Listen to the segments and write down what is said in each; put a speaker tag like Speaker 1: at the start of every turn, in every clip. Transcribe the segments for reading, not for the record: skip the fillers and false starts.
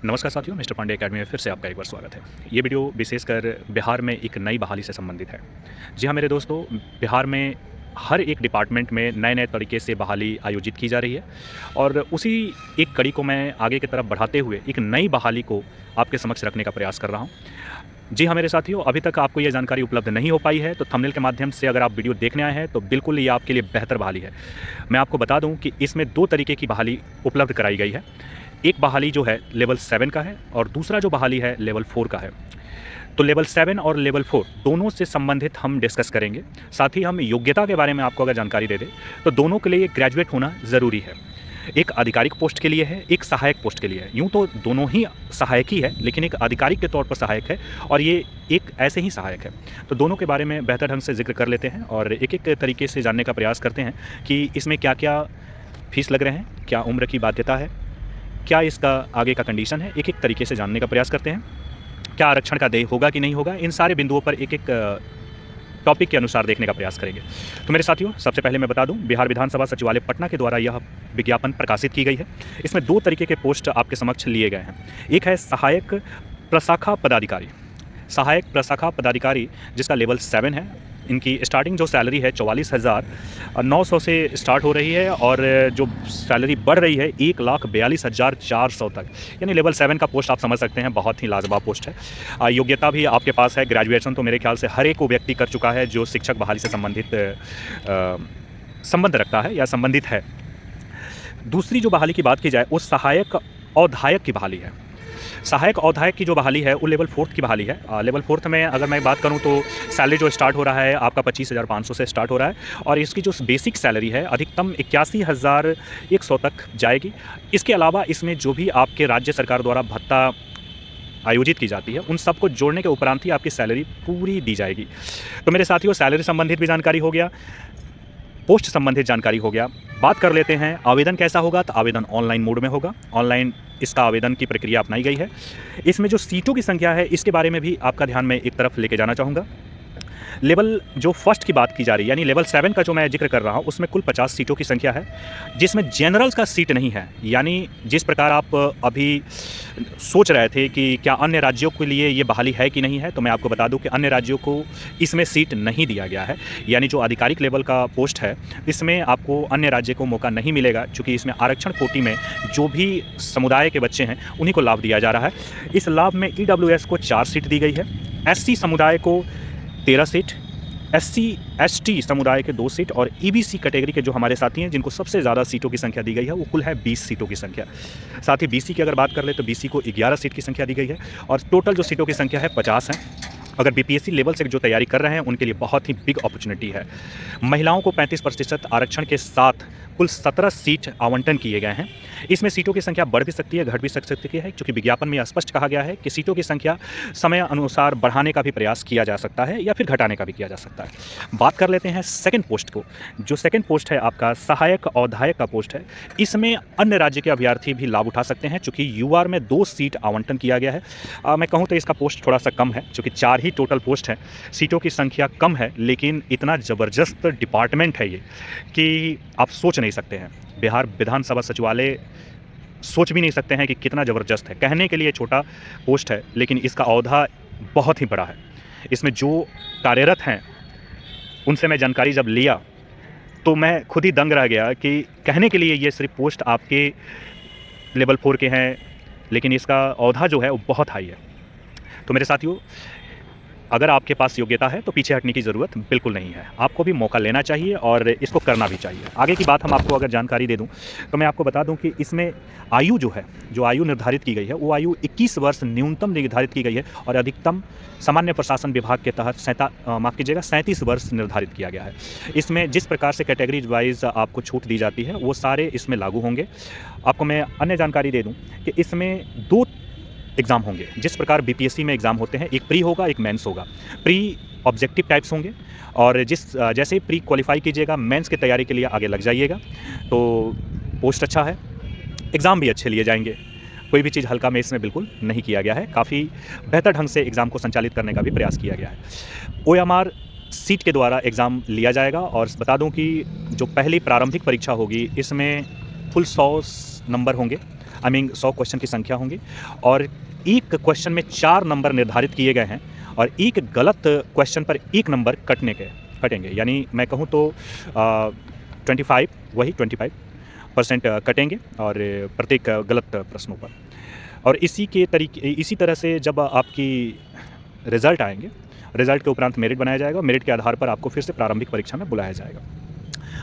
Speaker 1: नमस्कार साथियों, mister Pandey academy में फिर से आपका एक बार स्वागत है। ये वीडियो विशेषकर बिहार में एक नई बहाली से संबंधित है। जी हाँ मेरे दोस्तों, बिहार में हर एक डिपार्टमेंट में नए-नए तरीके से बहाली आयोजित की जा रही है और उसी एक कड़ी को मैं आगे की तरफ बढ़ाते हुए एक नई बहाली को आपके समक्ष रखने का प्रयास कर रहा हूँ। जी हाँ मेरे साथियों, अभी तक आपको ये जानकारी उपलब्ध नहीं हो पाई है तो थंबनेल के माध्यम से अगर आप वीडियो देखने आए हैं तो बिल्कुल ये आपके लिए बेहतर बहाली है। मैं आपको बता दूँ कि इसमें 2 तरीके की बहाली उपलब्ध कराई गई है। एक बहाली जो है लेवल 7 का है और दूसरा जो बहाली है लेवल 4 का है। तो लेवल 7 और लेवल 4 दोनों से संबंधित हम डिस्कस करेंगे। साथ ही हम योग्यता के बारे में आपको अगर जानकारी दे दें तो दोनों के लिए ग्रेजुएट होना ज़रूरी है। एक आधिकारिक पोस्ट के लिए है, एक सहायक पोस्ट के लिए है। यूँ तो दोनों ही सहायक ही है, लेकिन एक आधिकारिक के तौर पर सहायक है और ये एक ऐसे ही सहायक है। तो दोनों के बारे में बेहतर ढंग से ज़िक्र कर लेते हैं और एक-एक तरीके से जानने का प्रयास करते हैं कि इसमें क्या-क्या फ़ीस लग रहे हैं, क्या उम्र की बाध्यता है, क्या इसका आगे का कंडीशन है, एक-एक तरीके से जानने का प्रयास करते हैं। क्या आरक्षण का देय होगा कि नहीं होगा, इन सारे बिंदुओं पर एक-एक टॉपिक के अनुसार देखने का प्रयास करेंगे। तो मेरे साथियों, सबसे पहले मैं बता दूं, बिहार विधानसभा सचिवालय पटना के द्वारा यह विज्ञापन प्रकाशित की गई है। इसमें 2 तरीके के पोस्ट आपके समक्ष लिए गए हैं। एक है सहायक प्रशाखा पदाधिकारी। सहायक प्रशाखा पदाधिकारी जिसका लेवल 7 है, इनकी स्टार्टिंग जो सैलरी है 44,900 से स्टार्ट हो रही है और जो सैलरी बढ़ रही है 1,42,400 तक। यानी लेवल 7 का पोस्ट आप समझ सकते हैं, बहुत ही लाजवाब पोस्ट है। योग्यता भी आपके पास है, ग्रेजुएशन तो मेरे ख्याल से हर एक वो व्यक्ति कर चुका है जो शिक्षक बहाली से संबंधित संबंध रखता है या संबंधित है। दूसरी जो बहाली की बात की जाए वो सहायक औधायक की बहाली है। सहायक औधायक की जो बहाली है वो लेवल 4 की बहाली है। लेवल 4 में अगर मैं बात करूं तो सैलरी जो स्टार्ट हो रहा है आपका 25,500 से स्टार्ट हो रहा है और इसकी जो बेसिक सैलरी है अधिकतम 81,100 तक जाएगी। इसके अलावा इसमें जो भी आपके राज्य सरकार द्वारा भत्ता आयोजित की जाती है उन सबको जोड़ने के उपरांत ही आपकी सैलरी पूरी दी जाएगी। तो मेरे साथियों, सैलरी संबंधित भी जानकारी हो गया, पोस्ट संबंधित जानकारी हो गया। बात कर लेते हैं आवेदन कैसा होगा। तो आवेदन ऑनलाइन मोड में होगा। ऑनलाइन इसका आवेदन की प्रक्रिया अपनाई गई है। इसमें जो सीटों की संख्या है इसके बारे में भी आपका ध्यान मैं एक तरफ लेके जाना चाहूँगा। लेवल जो फर्स्ट की बात की जा रही है यानी लेवल 7 का जो मैं जिक्र कर रहा हूँ उसमें कुल 50 सीटों की संख्या है, जिसमें जनरल्स का सीट नहीं है। यानी जिस प्रकार आप अभी सोच रहे थे कि क्या अन्य राज्यों के लिए ये बहाली है कि नहीं है, तो मैं आपको बता दूं कि अन्य राज्यों को इसमें सीट नहीं दिया गया है। यानी जो आधिकारिक लेवल का पोस्ट है इसमें आपको अन्य राज्य को मौका नहीं मिलेगा, चूँकि इसमें आरक्षण कोटि में जो भी समुदाय के बच्चे हैं उन्हीं को लाभ दिया जा रहा है। इस लाभ में EWS को 4 सीट दी गई है, SC समुदाय को 13 सीट, SC ST समुदाय के 2 सीट और EBC कैटेगरी के जो हमारे साथी हैं जिनको सबसे ज़्यादा सीटों की संख्या दी गई है वो कुल है 20 सीटों की संख्या। साथ ही BC की अगर बात कर ले तो BC को 11 सीट की संख्या दी गई है और टोटल जो सीटों की संख्या है 50 है। अगर BPSC लेवल से जो तैयारी कर रहे हैं उनके लिए बहुत ही बिग अपॉर्चुनिटी है। महिलाओं को 35% आरक्षण के साथ कुल 17 सीट आवंटन किए गए हैं। इसमें सीटों की संख्या बढ़ भी सकती है, घट भी सकती है, क्योंकि विज्ञापन में स्पष्ट कहा गया है कि सीटों की संख्या समय अनुसार बढ़ाने का भी प्रयास किया जा सकता है या फिर घटाने का भी किया जा सकता है। बात कर लेते हैं सेकंड पोस्ट को। जो सेकंड पोस्ट है आपका सहायक औधायक का पोस्ट है, इसमें अन्य राज्य के अभ्यर्थी भी लाभ उठा सकते हैं। चूँकि UR में 2 सीट आवंटन किया गया है, मैं कहूँ तो इसका पोस्ट थोड़ा सा कम है, चूँकि 4 ही टोटल पोस्ट हैं। सीटों की संख्या कम है लेकिन इतना ज़बरदस्त डिपार्टमेंट है ये कि आप सोच नहीं सकते हैं। बिहार विधानसभा सचिवालय सोच भी नहीं सकते हैं कि कितना ज़बरदस्त है। कहने के लिए छोटा पोस्ट है लेकिन इसका औहदा बहुत ही बड़ा है। इसमें जो कार्यरत हैं उनसे मैं जानकारी जब लिया तो मैं खुद ही दंग रह गया कि कहने के लिए ये सिर्फ पोस्ट आपके लेवल 4 के हैं लेकिन इसका औहदा जो है वो बहुत हाई है। तो मेरे साथियों, अगर आपके पास योग्यता है तो पीछे हटने की ज़रूरत बिल्कुल नहीं है। आपको भी मौका लेना चाहिए और इसको करना भी चाहिए। आगे की बात हम आपको अगर जानकारी दे दूं तो मैं आपको बता दूं कि इसमें आयु जो है, जो आयु निर्धारित की गई है वो आयु 21 वर्ष न्यूनतम निर्धारित की गई है और अधिकतम सामान्य प्रशासन विभाग के तहत 37 वर्ष निर्धारित किया गया है। इसमें जिस प्रकार से कैटेगरी वाइज आपको छूट दी जाती है वो सारे इसमें लागू होंगे। आपको मैं अन्य जानकारी दे दूँ कि इसमें 2 एग्ज़ाम होंगे। जिस प्रकार BPSC में एग्ज़ाम होते हैं, एक प्री होगा, एक मेंस होगा। प्री ऑब्जेक्टिव टाइप्स होंगे और जैसे ही प्री क्वालिफाई कीजिएगा मेंस की तैयारी के लिए आगे लग जाइएगा तो पोस्ट अच्छा है, एग्ज़ाम भी अच्छे लिए जाएंगे। कोई भी चीज़ हल्का में इसमें बिल्कुल नहीं किया गया है। काफ़ी बेहतर ढंग से एग्ज़ाम को संचालित करने का भी प्रयास किया गया है। OMR सीट के द्वारा एग्ज़ाम लिया जाएगा और बता दूं कि जो पहली प्रारंभिक परीक्षा होगी इसमें फुल 100 नंबर होंगे, आई मीन 100 क्वेश्चन की संख्या होंगी, और एक क्वेश्चन में 4 नंबर निर्धारित किए गए हैं, और एक गलत क्वेश्चन पर 1 नंबर कटेंगे। यानी मैं कहूँ तो 25% कटेंगे और प्रत्येक गलत प्रश्नों पर। और इसी तरह से जब आपकी रिज़ल्ट आएँगे, रिज़ल्ट के उपरांत मेरिट बनाया जाएगा, मेरिट के आधार पर आपको फिर से प्रारंभिक परीक्षा में बुलाया जाएगा।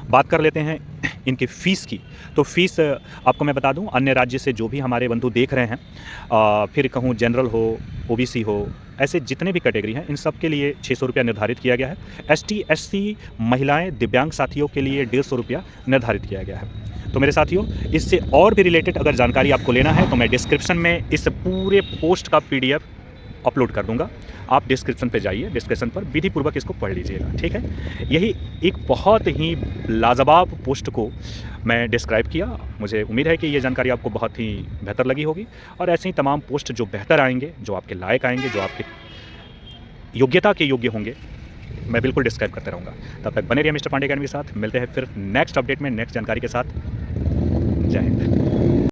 Speaker 1: बात कर लेते हैं इनकी फ़ीस की। तो फ़ीस आपको मैं बता दूं, अन्य राज्य से जो भी हमारे बंधु देख रहे हैं, फिर कहूं जनरल हो, ओबीसी हो, ऐसे जितने भी कैटेगरी हैं, इन सब के लिए 600 रुपया निर्धारित किया गया है। एसटी, एससी, महिलाएं, दिव्यांग साथियों के लिए 150 रुपया निर्धारित किया गया है। तो मेरे साथियों, इससे और भी रिलेटेड अगर जानकारी आपको लेना है तो मैं डिस्क्रिप्शन में इस पूरे पोस्ट का पीडीएफ अपलोड कर दूंगा। आप डिस्क्रिप्शन पे जाइए, डिस्क्रिप्शन पर विधिपूर्वक इसको पढ़ लीजिएगा, ठीक है। यही एक बहुत ही लाजवाब पोस्ट को मैं डिस्क्राइब किया। मुझे उम्मीद है कि ये जानकारी आपको बहुत ही बेहतर लगी होगी, और ऐसे ही तमाम पोस्ट जो बेहतर आएंगे, जो आपके लायक आएंगे, जो आपके योग्यता के योग्य होंगे, मैं बिल्कुल डिस्क्राइब करते रहूँगा। तब तक बने रहिए मिस्टर पांडे अकेडमी के साथ। मिलते हैं फिर नेक्स्ट अपडेट में, नेक्स्ट जानकारी के साथ। जय हिंद।